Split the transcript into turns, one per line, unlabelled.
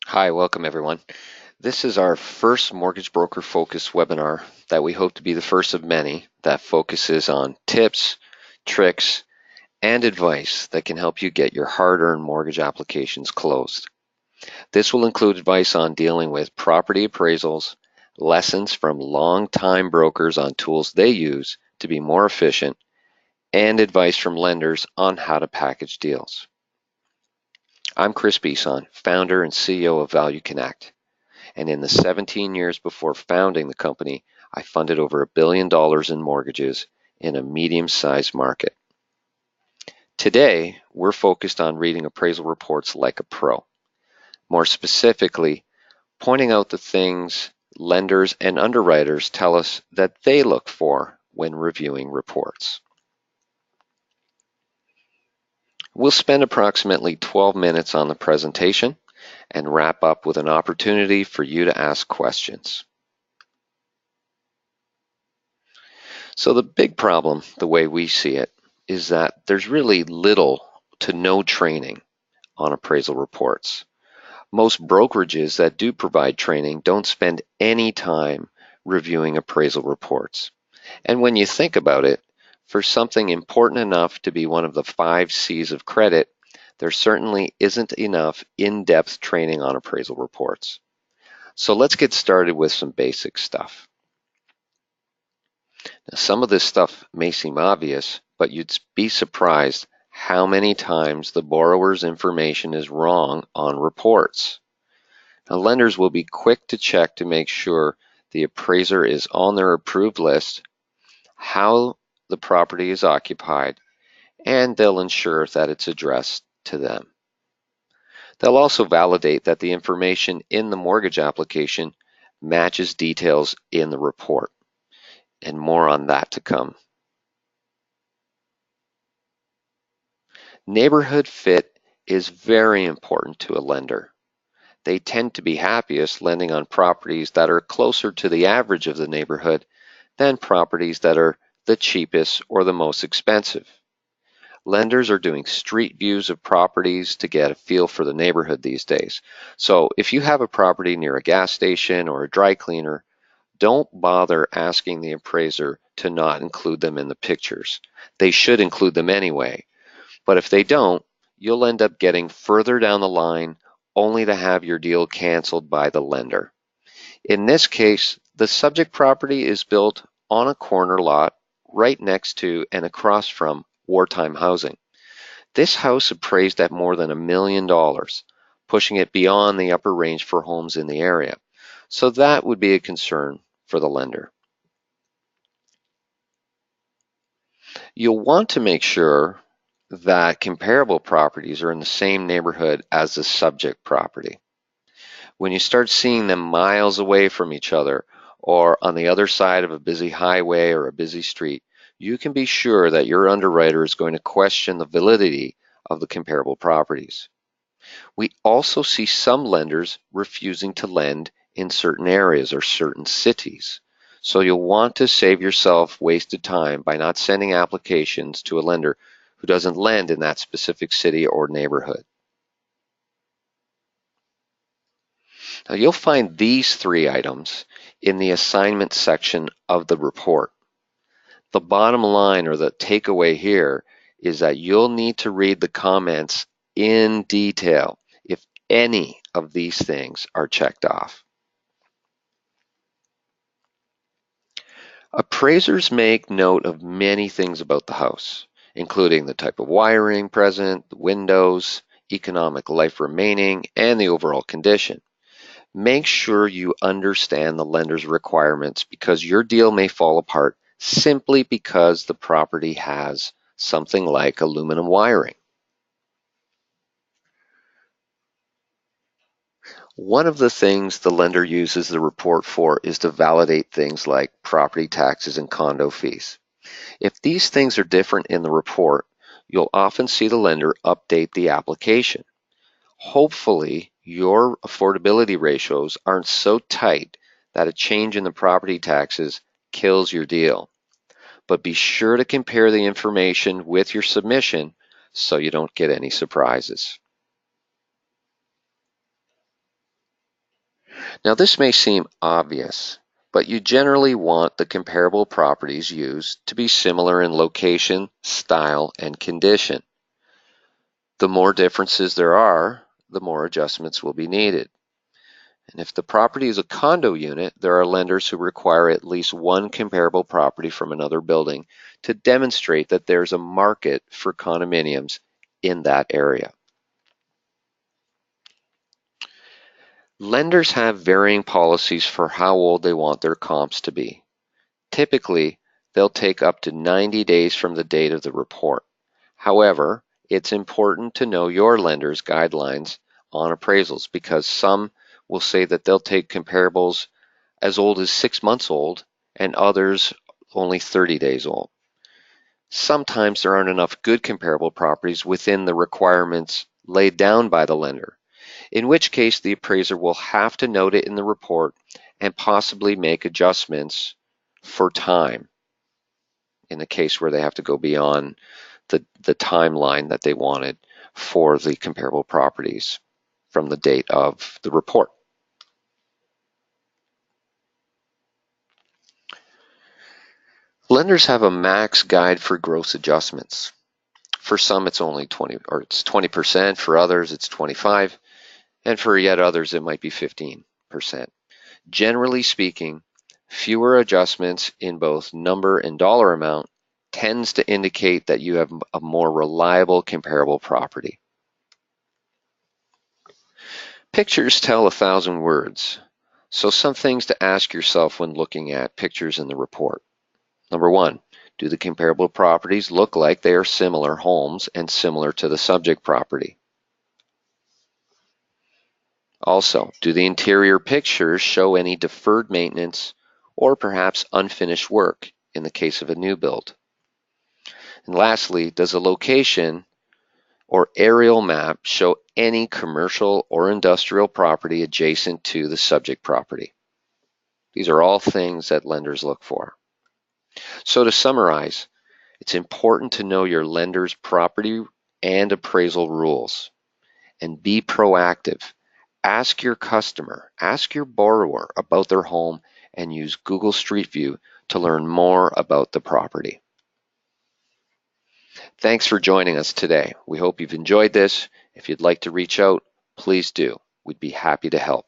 Hi, welcome everyone. This is our first mortgage broker focused webinar that we hope to be the first of many that focuses on tips, tricks, and advice that can help you get your hard-earned mortgage applications closed. This will include advice on dealing with property appraisals, lessons from long-time brokers on tools they use to be more efficient, and advice from lenders on how to package deals. I'm Chris Bisson, founder and CEO of Value Connect. And in the 17 years before founding the company, I funded over $1 billion in mortgages in a medium-sized market. Today, we're focused on reading appraisal reports like a pro. More specifically, pointing out the things lenders and underwriters tell us that they look for when reviewing reports. We'll spend approximately 12 minutes on the presentation and wrap up with an opportunity for you to ask questions. So the big problem, the way we see it, is that there's really little to no training on appraisal reports. Most brokerages that do provide training don't spend any time reviewing appraisal reports. And when you think about it, for something important enough to be one of the 5 C's of credit, there certainly isn't enough in-depth training on appraisal reports. So let's get started with some basic stuff. Now, some of this stuff may seem obvious, but you'd be surprised how many times the borrower's information is wrong on reports. Now, lenders will be quick to check to make sure the appraiser is on their approved list, how the property is occupied, and they'll ensure that it's addressed to them. They'll also validate that the information in the mortgage application matches details in the report, and more on that to come. Neighborhood fit is very important to a lender. They tend to be happiest lending on properties that are closer to the average of the neighborhood than properties that are the cheapest or the most expensive. Lenders are doing street views of properties to get a feel for the neighborhood these days. So if you have a property near a gas station or a dry cleaner, don't bother asking the appraiser to not include them in the pictures. They should include them anyway. But if they don't, you'll end up getting further down the line only to have your deal canceled by the lender. In this case, the subject property is built on a corner lot right next to and across from wartime housing. This house appraised at more than $1 million, pushing it beyond the upper range for homes in the area. So that would be a concern for the lender. You'll want to make sure that comparable properties are in the same neighborhood as the subject property. When you start seeing them miles away from each other or on the other side of a busy highway or a busy street, you can be sure that your underwriter is going to question the validity of the comparable properties. We also see some lenders refusing to lend in certain areas or certain cities. So you'll want to save yourself wasted time by not sending applications to a lender who doesn't lend in that specific city or neighborhood. Now you'll find these 3 items in the assignment section of the report. The bottom line or the takeaway here is that you'll need to read the comments in detail if any of these things are checked off. Appraisers make note of many things about the house, including the type of wiring present, the windows, economic life remaining, and the overall condition. Make sure you understand the lender's requirements because your deal may fall apart simply because the property has something like aluminum wiring. One of the things the lender uses the report for is to validate things like property taxes and condo fees. If these things are different in the report, you'll often see the lender update the application. Hopefully, your affordability ratios aren't so tight that a change in the property taxes kills your deal. But be sure to compare the information with your submission so you don't get any surprises. Now this may seem obvious, but you generally want the comparable properties used to be similar in location, style, and condition. The more differences there are, the more adjustments will be needed. And if the property is a condo unit, there are lenders who require at least one comparable property from another building to demonstrate that there's a market for condominiums in that area. Lenders have varying policies for how old they want their comps to be. Typically, they'll take up to 90 days from the date of the report. However, it's important to know your lender's guidelines on appraisals because some will say that they'll take comparables as old as 6 months old and others only 30 days old. Sometimes there aren't enough good comparable properties within the requirements laid down by the lender, in which case the appraiser will have to note it in the report and possibly make adjustments for time in the case where they have to go beyond the timeline that they wanted for the comparable properties from the date of the report. Lenders have a max guide for gross adjustments. For some it's only 20%, for others it's 25%, and for yet others it might be 15%. Generally speaking, fewer adjustments in both number and dollar amount tends to indicate that you have a more reliable comparable property. Pictures tell 1,000 words, so some things to ask yourself when looking at pictures in the report. Number one, do the comparable properties look like they are similar homes and similar to the subject property? Also, do the interior pictures show any deferred maintenance or perhaps unfinished work in the case of a new build? And lastly, does the location or aerial map show any commercial or industrial property adjacent to the subject property? These are all things that lenders look for. So to summarize, it's important to know your lender's property and appraisal rules and be proactive. Ask your customer, ask your borrower about their home and use Google Street View to learn more about the property. Thanks for joining us today. We hope you've enjoyed this. If you'd like to reach out, please do. We'd be happy to help.